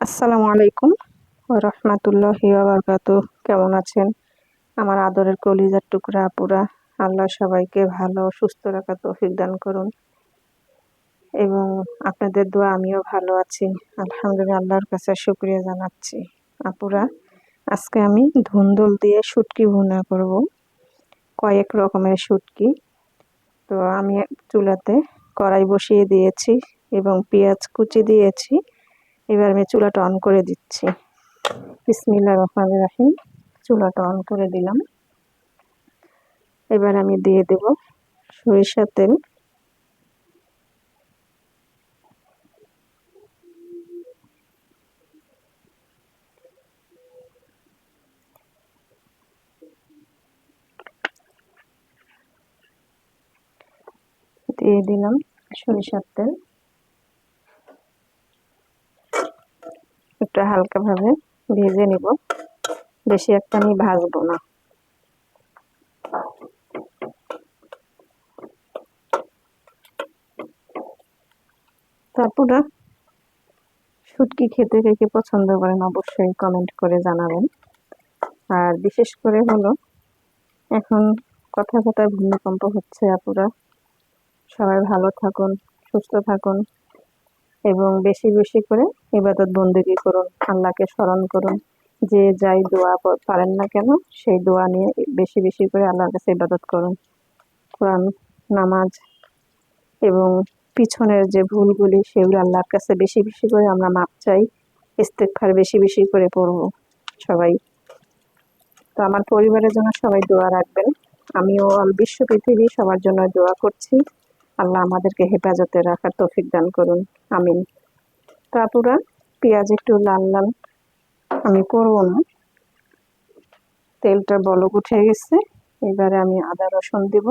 আসসালামু আলাইকুম ওয়া রাহমাতুল্লাহি ওয়া বারাকাতুহু। কেমন আছেন আমার আদরের কলিজার টুকরা আপুরা? আল্লাহ সবাইকে ভালো ও সুস্থ রাখার তৌফিক দান করুন এবং আপনাদের দোয়া আমিও ভালো আছি। আলহামদুলিল্লাহ, আল্লাহর কাছে শুকরিয়া জানাচ্ছি। আপুরা, আজকে আমি ধুন্দুল দিয়ে শুটকি ভুনা করব। কয়েক রকমের শুটকি। তো আমি চুলাতে কড়াই বসিয়ে দিয়েছি এবং পেঁয়াজ কুচি দিয়েছি। এবার আমি চুলাটা অন করে দিচ্ছি। বিসমিল্লাহির রহমানির রহিম। চুলাটা অন করে দিলাম। এবার আমি দিয়ে দেব সরিষার তেল। দিয়ে দিলাম সরিষার তেল। একটু হালকা ভাবে ভেজে নিব, বেশি একটা আমি ভাজবো না। তারপরে শুটকি খেতে কে কে পছন্দ করেন অবশ্যই কমেন্ট করে জানাবেন। আর বিশেষ করে হলো এখন কথায় কথায় ভূমিকম্প হচ্ছে। আপুরা সবাই ভালো থাকুন, সুস্থ থাকুন এবং বেশি বেশি করে ইবাদত বন্দেগী করুন, আল্লাহকে স্মরণ করুন। যে যাই দোয়া পারেন না কেন সেই দোয়া নিয়ে বেশি বেশি করে আল্লাহর কাছে ইবাদত করুন। কোরআন, নামাজ এবং পিছনের যে ভুলগুলি সেগুলো আল্লাহর কাছে বেশি বেশি করে আমরা মাপ চাই। ইস্তেগফার বেশি বেশি করে পড়বো সবাই। তো আমার পরিবারের জন্য সবাই দোয়া রাখবেন। আমিও বিশ্ব পৃথিবী সবার জন্য দোয়া করছি। আল্লাহ আমাদেরকে হেফাজতে রাখার তৌফিক দান করুন, আমিন। তো আপুরা, পেঁয়াজ একটু লাল লাল আমি করবো না, তেলটা বলক উঠে গেছে। এবারে আমি আদা রসুন দিব।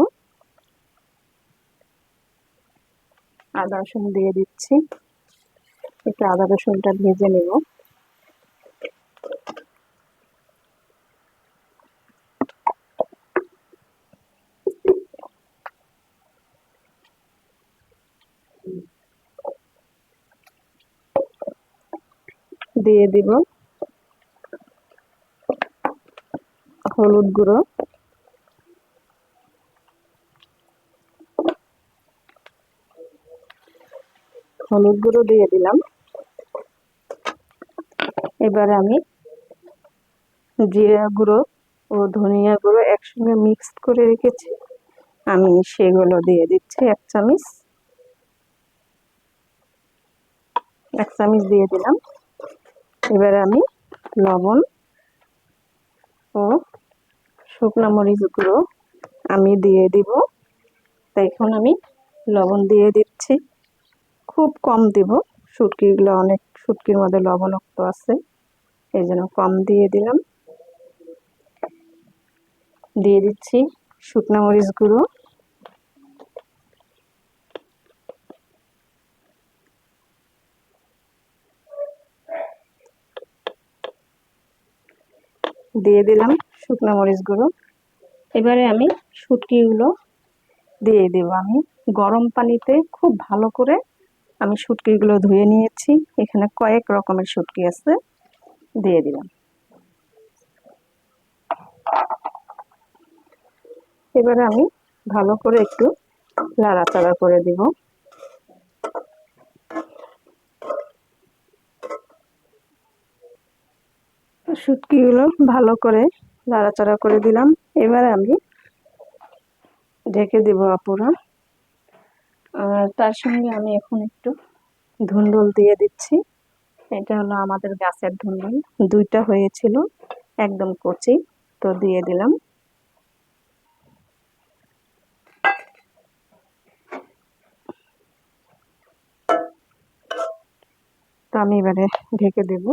আদা রসুন দিয়ে দিচ্ছি। একটু আদা রসুনটা ভেজে নেব। দিয়ে দিব হলুদ গুঁড়ো, হলুদ গুঁড়ো দিয়ে দিলাম। এবারে আমি জিরা গুঁড়ো ও ধনিয়া গুঁড়ো একসঙ্গে মিক্সড করে রেখেছি, আমি সেগুলো দিয়ে দিচ্ছি। এক চামচ দিয়ে দিলাম। এবারে আমি লবণ ও শুকনো মরিচ গুঁড়ো আমি দিয়ে দিব। তাই এখন আমি লবণ দিয়ে দিচ্ছি, খুব কম দিব। শুটকিগুলো অনেক, শুটকির মধ্যে লবণাক্ত আছে, এই জন্য কম দিয়ে দিলাম। দিয়ে দিচ্ছি শুকনো মরিচ গুঁড়ো, দিয়ে দিলাম শুকনো মরিচ গুঁড়ো। এবারে আমি শুটকিগুলো দিয়ে দেব। আমি গরম পানিতে খুব ভালো করে আমি শুটকিগুলো ধুয়ে নিয়েছি। এখানে কয়েক রকমের শুটকি আছে, দিয়ে দিলাম। এবারে আমি ভালো করে একটু নাড়াচাড়া করে দিব। শুটকিগুলো ভালো করে নাড়াচাড়া করে দিলাম। এবারে আমি ঢেকে দিব আপুরা। আর তার সঙ্গে আমি এখন একটু ধুন্দুল দিয়ে দিচ্ছি। এটা হলো আমাদের গাছের ধুন্দুল, দুইটা হয়েছিল, একদম কচি, তো দিয়ে দিলাম। তো আমি এবারে ঢেকে দেব।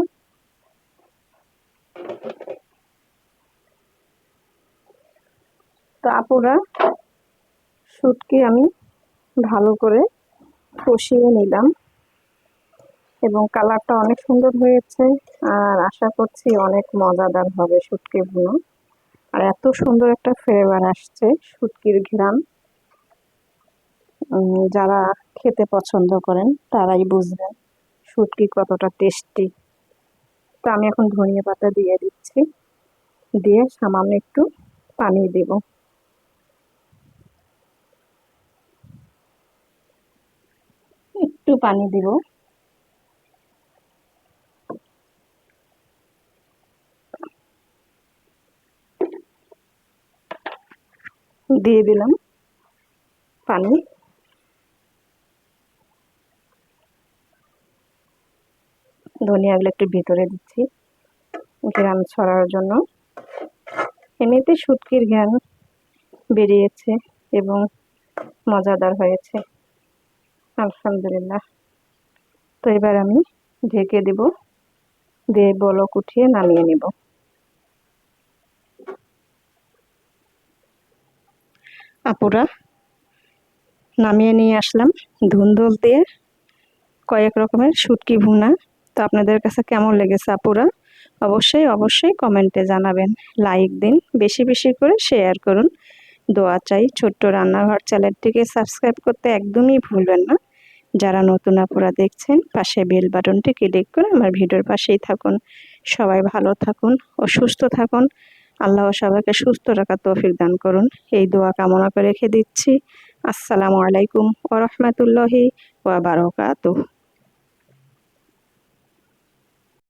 তো আপুরা, শুটকি আমি ভালো করে কষিয়ে নিলাম এবং কালারটা অনেক সুন্দর হয়েছে। আর আশা করছি অনেক মজাদার হবে শুটকি ভুনা। আর এত সুন্দর একটা ফ্লেভার আসছে শুটকির ঘ্রাণ। যারা খেতে পছন্দ করেন তারাই বুঝবেন শুটকি কতটা টেস্টি। তো আমি এখন ধনিয়া পাতা দিয়ে দিচ্ছি, দিয়ে সামান্য একটু পানি দেব। একটু পানি দিব, দিয়ে দিলাম পানি। ধনিয়াগুলো একটু ভিতরে দিচ্ছি ঘ্রাণ ছড়ার জন্য। এমনিতে শুটকির ঘ্রাণ বেরিয়েছে এবং মজাদার হয়েছে, আলহামদুলিল্লাহ। তো এবার আমি ঢেকে দেব, দিয়ে বলক উঠিয়ে নামিয়ে নেব। আপুরা, নামিয়ে নিয়ে আসলাম ধুন্দুল দিয়ে কয়েক রকমের শুটকি ভুনা। তো আপনাদের কাছে কেমন লেগেছে আপুরা? অবশ্যই অবশ্যই কমেন্টে জানাবেন। লাইক দিন, বেশি বেশি করে শেয়ার করুন। দোয়া চাই। ছোট্ট রান্নাঘর চ্যানেলটিকে সাবস্ক্রাইব করতে একদমই ভুলবেন না। যারা নতুন আপুরা দেখছেন, পাশে বেল বাটনটি ক্লিক করে আমার ভিডিওর পাশেই থাকুন। সবাই ভালো থাকুন ও সুস্থ থাকুন। আল্লাহ সবাইকে সুস্থ রাখার তৌফিক দান করুন, এই দোয়া কামনা করে রেখে দিচ্ছি। আসসালামু আলাইকুম ওয়া রাহমাতুল্লাহি ওয়া বারাকাতুহু।